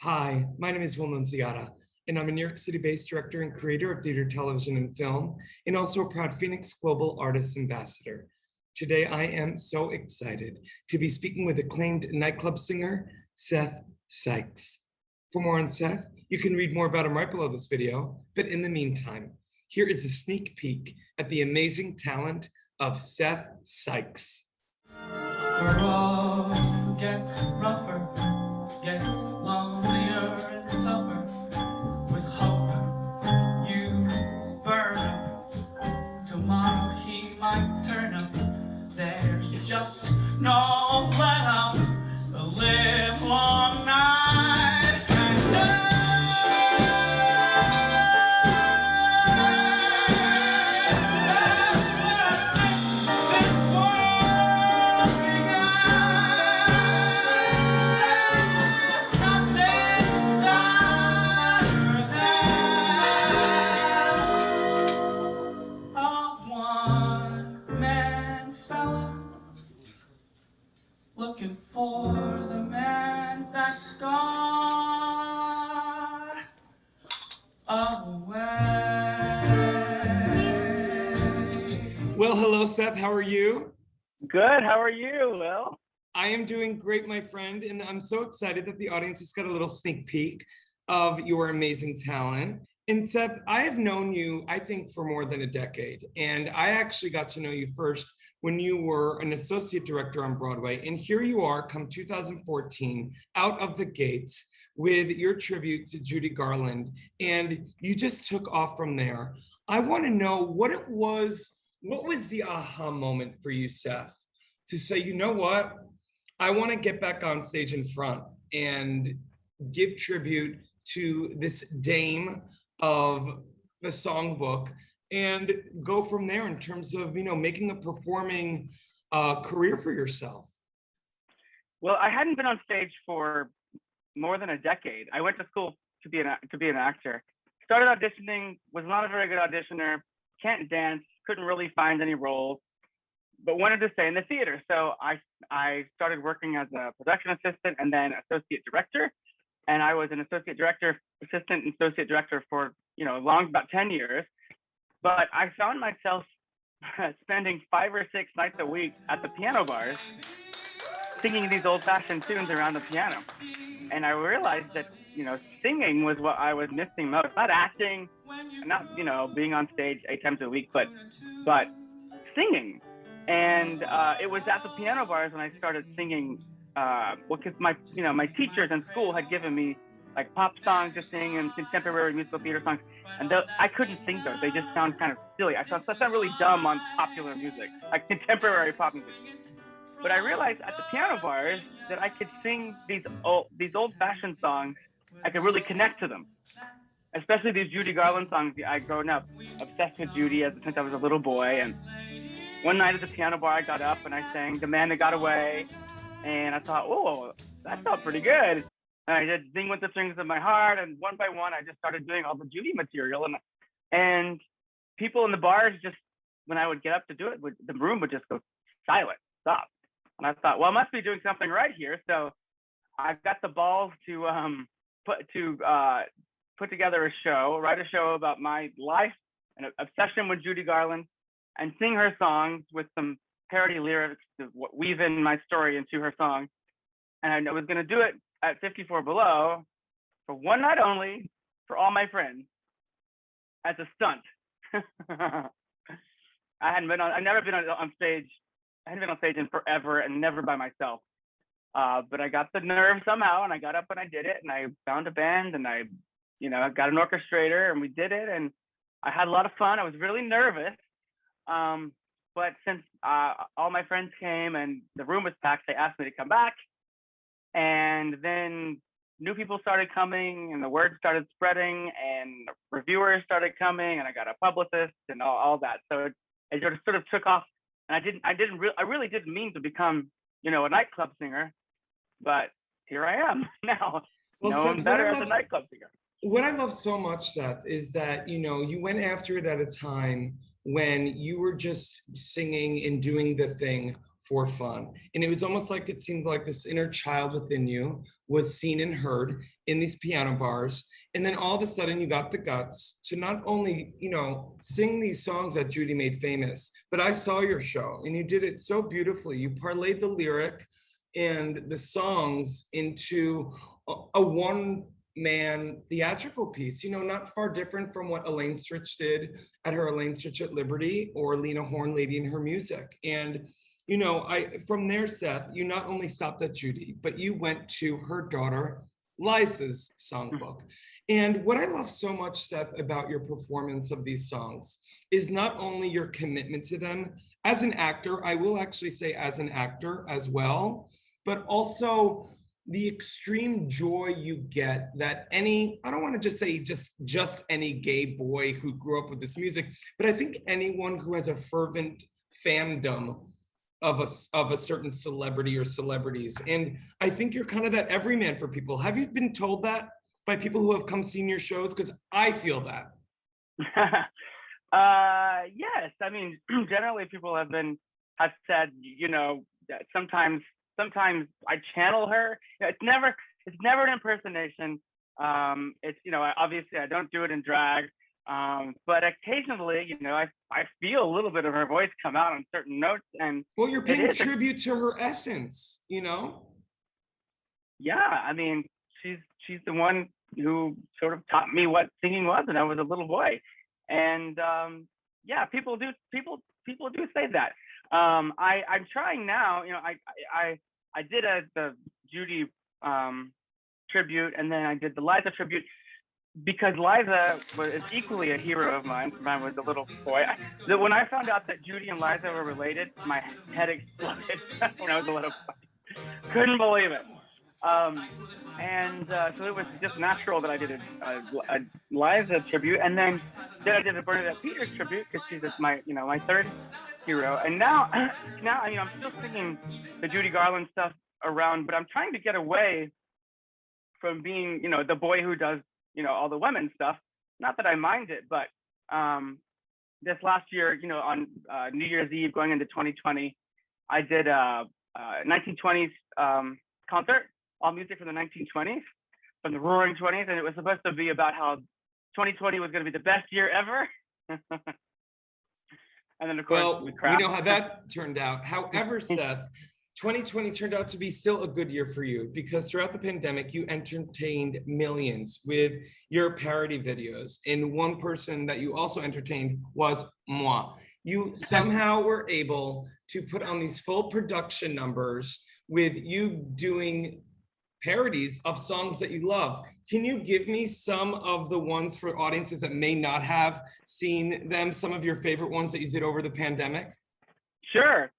Hi, my name is Will Nunziata, and I'm a New York City-based director and creator of theater, television, and film, and also a proud FENIX Global Artist Ambassador. Today, I am so excited to be speaking with acclaimed nightclub singer, Seth Sikes. For more on Seth, you can read more about him right below this video, but in the meantime, here is a sneak peek at the amazing talent of Seth Sikes. The road gets rougher, gets lonelier and tougher. With hope you burn up. Tomorrow he might turn up. There's just no let up. The live long night and looking for the man that got away. Well, hello, Seth. How are you? Good. How are you, Will? I am doing great, my friend, and I'm so excited that the audience just got a little sneak peek of your amazing talent. And Seth, I have known you, I think, for more than a decade, and I actually got to know you first when you were an associate director on Broadway, and here you are, come 2014, out of the gates with your tribute to Judy Garland, and you just took off from there. I want to know what was the aha moment for you, Seth, to say, you know what, I want to get back on stage in front and give tribute to this dame of the songbook and go from there in terms of, making a performing career for yourself? Well, I hadn't been on stage for more than a decade. I went to school to be an actor. Started auditioning, was not a very good auditioner, can't dance, couldn't really find any roles, but wanted to stay in the theater. So I started working as a production assistant and then associate director. And I was an associate director, assistant and associate director for, about 10 years. But I found myself spending 5 or 6 nights a week at the piano bars, singing these old-fashioned tunes around the piano. And I realized that, singing was what I was missing most. Not acting, not, being on stage 8 times a week, but singing. And it was at the piano bars when I started singing, because my teachers in school had given me like pop songs to sing and contemporary musical theater songs, and I couldn't sing those. They just sound kind of silly. I thought that's not really dumb on popular music, like contemporary pop music. But I realized at the piano bars that I could sing these old-fashioned songs. I could really connect to them, especially these Judy Garland songs. I'd grown up obsessed with Judy since I was a little boy, and one night at the piano bar, I got up and I sang "The Man That Got Away," and I thought, "Oh, that felt pretty good." And I did "Sing with the Strings of My Heart," and one by one, I just started doing all the Judy material, and people in the bars, just when I would get up to do it, the room would just go silent, stop. And I thought, well, I must be doing something right here. So I got the balls to put together a show, write a show about my life and obsession with Judy Garland, and sing her songs with some parody lyrics to weave in my story into her song. And I was going to do it at 54 Below for one night only for all my friends as a stunt. I've never been on stage. I hadn't been on stage in forever and never by myself. But I got the nerve somehow, and I got up and I did it, and I found a band, and I got an orchestrator, and we did it, and I had a lot of fun. I was really nervous. But since all my friends came and the room was packed, they asked me to come back. And then new people started coming, and the word started spreading, and reviewers started coming, and I got a publicist and all that. So it sort of took off. And I really didn't mean to become, a nightclub singer, but here I am now. Well, I'm better as a nightclub singer. What I love so much, Seth, is that, you went after it at a time when you were just singing and doing the thing for fun. And it was almost like it seemed like this inner child within you was seen and heard in these piano bars. And then all of a sudden you got the guts to not only, sing these songs that Judy made famous, but I saw your show and you did it so beautifully. You parlayed the lyric and the songs into a one-man theatrical piece, not far different from what Elaine Stritch did at her Elaine Stritch at Liberty or Lena Horne Lady in Her Music. And from there, Seth, you not only stopped at Judy, but you went to her daughter Liza's songbook. And what I love so much, Seth, about your performance of these songs is not only your commitment to them as an actor, I will actually say as an actor as well, but also the extreme joy you get that I don't want to just say just any gay boy who grew up with this music, but I think anyone who has a fervent fandom of a certain celebrity or celebrities. And I think you're kind of that everyman for people. Have you been told that by people who have come seen your shows? Because I feel that. Yes. I mean, generally people have said, that sometimes I channel her. It's never an impersonation. It's, obviously I don't do it in drag. But occasionally, I feel a little bit of her voice come out on certain notes, and well, you're paying tribute to her essence, Yeah, I mean, she's the one who sort of taught me what singing was when I was a little boy, and yeah, people do say that. I'm trying now. I did the Judy tribute, and then I did the Liza tribute. Because Liza is equally a hero of mine when I was a little boy. When I found out that Judy and Liza were related, my head exploded when I was a little boy. Couldn't believe it. So it was just natural that I did a Liza tribute, and then I did a Bernadette Peters tribute because she's my third hero. And now I mean, I'm still singing the Judy Garland stuff around, but I'm trying to get away from being the boy who does all the women stuff. Not that I mind it, but this last year, on New Year's Eve going into 2020, I did a 1920s concert, all music from the 1920s, from the Roaring 20s, and it was supposed to be about how 2020 was going to be the best year ever. And then of course, we know how that turned out. However, Seth, 2020 turned out to be still a good year for you because throughout the pandemic, you entertained millions with your parody videos. And one person that you also entertained was moi. You somehow were able to put on these full production numbers with you doing parodies of songs that you love. Can you give me some of the ones for audiences that may not have seen them, some of your favorite ones that you did over the pandemic? Sure.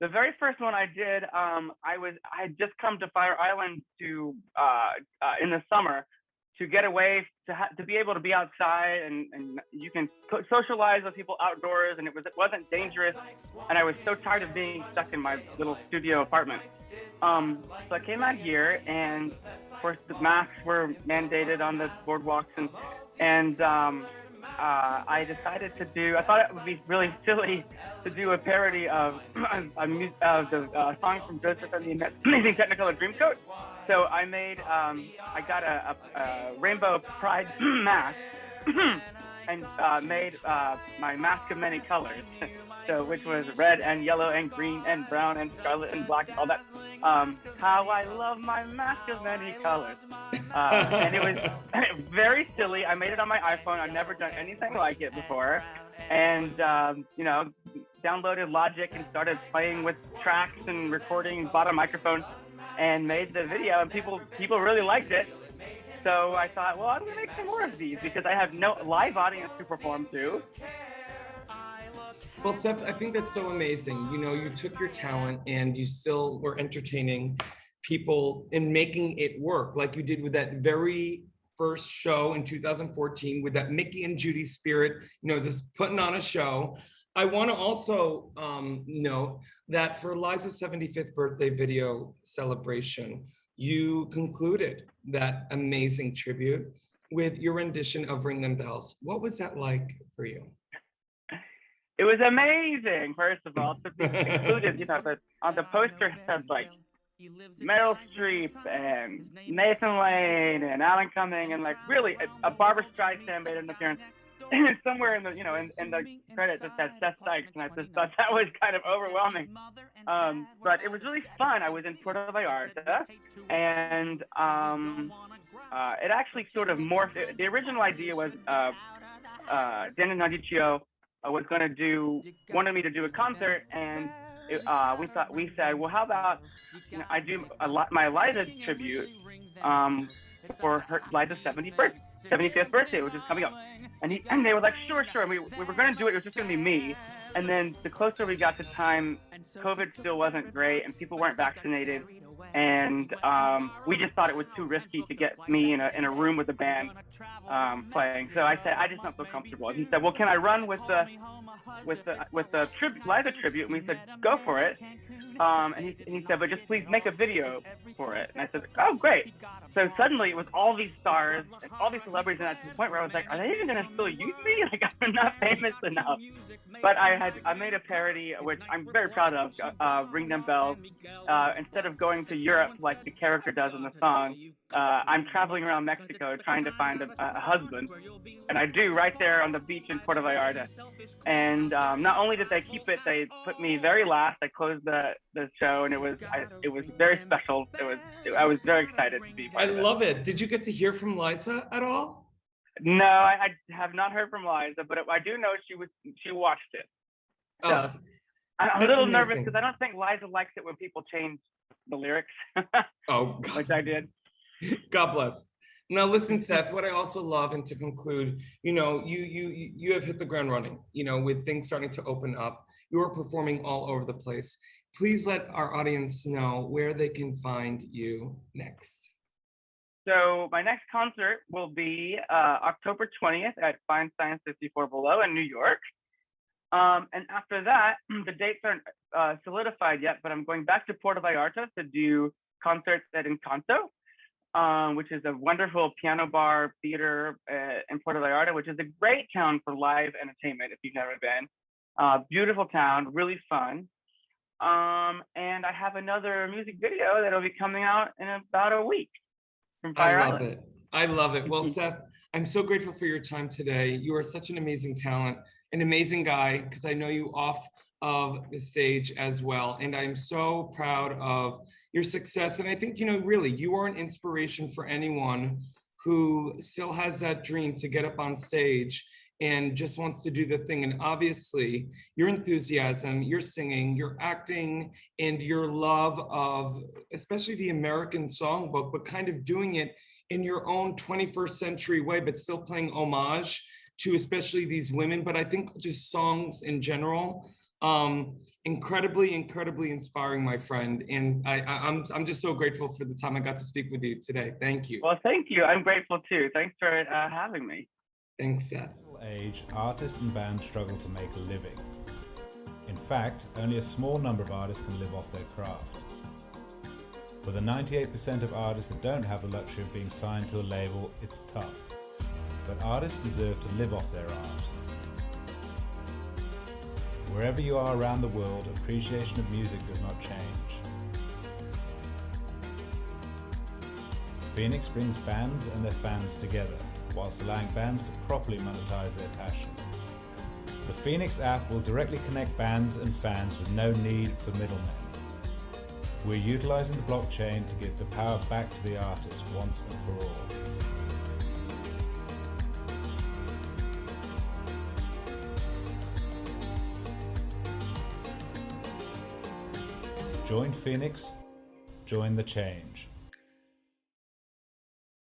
The very first one I did, I had just come to Fire Island to in the summer to get away, to be able to be outside and you can socialize with people outdoors, and it wasn't dangerous, and I was so tired of being stuck in my little studio apartment. So I came out here, and of course the masks were mandated on the boardwalks, and I decided to do. I thought it would be really silly to do a parody of the song from Joseph and the Amazing Technicolor Dreamcoat. So I made. I got a rainbow pride mask and made my mask of many colors. So which was red and yellow and green and brown and scarlet and black and all that. How I love my mask of many colors. And it was very silly. I made it on my iPhone. I've never done anything like it before. And, downloaded Logic and started playing with tracks and recording, bought a microphone and made the video, and people really liked it. So I thought, well, I'm gonna make some more of these because I have no live audience to perform to. Well, Seth, I think that's so amazing. You took your talent and you still were entertaining people and making it work like you did with that very first show in 2014 with that Mickey and Judy spirit, just putting on a show. I want to also note that for Liza's 75th birthday video celebration, you concluded that amazing tribute with your rendition of Ring Them Bells. What was that like for you? It was amazing, first of all, to be included, on the poster it said like Meryl Streep and Nathan Lane and Alan Cumming, and like really a Barbara Streisand made an appearance somewhere in the in the credits it said Seth Sikes, and I just thought that was kind of overwhelming. But it was really fun. I was in Puerto Vallarta, and it actually sort of morphed. The original idea was Dan Nardicchio wanted me to do a concert, and we said, well, how about I do my Liza tribute for her Liza's 75th birthday, which is coming up. And they were like, sure. And we were going to do it. It was just going to be me. And then the closer we got to time, COVID still wasn't great, and people weren't vaccinated. And we just thought it was too risky to get me in a room with a band playing. So I said, I just don't feel comfortable. And he said, well, can I run with the Liza tribute? And we said, go for it. And he said, but just please make a video for it. And I said, oh, great. So suddenly it was all these stars and all these celebrities, and to the point where I was like, are they even going to still use me? Like, I'm not famous enough. But I made a parody, which I'm very proud of, Ring Them Bells. Instead of going to Europe like the character does in the song, I'm traveling around Mexico trying to find a husband, and I do right there on the beach in Puerto Vallarta. And not only did they keep it, they put me very last. I closed the show, and it was very special. I was very excited to be part of it. I love it. Did you get to hear from Liza at all? No, I have not heard from Liza, but I do know she watched it. So Oh, I'm a little nervous amazing. because I don't think Liza likes it when people change the lyrics, Oh, which I did. God bless. Now, listen, Seth, what I also love, and to conclude, you have hit the ground running, with things starting to open up. You are performing all over the place. Please let our audience know where they can find you next. So my next concert will be October 20th at Feinstein 54 Below in New York. And after that, the dates aren't solidified yet, but I'm going back to Puerto Vallarta to do concerts at Encanto, which is a wonderful piano bar theater in Puerto Vallarta, which is a great town for live entertainment if you've never been. Beautiful town, really fun. And I have another music video that'll be coming out in about a week from Fire Island. I love it. Well, Seth, I'm so grateful for your time today. You are such an amazing talent, an amazing guy, because I know you off of the stage as well. And I'm so proud of your success. And I think, really, you are an inspiration for anyone who still has that dream to get up on stage and just wants to do the thing. And obviously, your enthusiasm, your singing, your acting, and your love of especially the American songbook, but kind of doing it in your own 21st century way, but still playing homage to especially these women, but I think just songs in general, incredibly inspiring, my friend. And I'm just so grateful for the time I got to speak with you today. Thank you. Well, thank you. I'm grateful too. Thanks for having me. Thanks, Seth. Age, artists and bands struggle to make a living. In fact, only a small number of artists can live off their craft. For the 98% of artists that don't have the luxury of being signed to a label, it's tough. But artists deserve to live off their art. Wherever you are around the world, appreciation of music does not change. FENIX brings bands and their fans together, whilst allowing bands to properly monetize their passion. The FENIX app will directly connect bands and fans with no need for middlemen. We're utilizing the blockchain to give the power back to the artist once and for all. Join FENIX, join the change.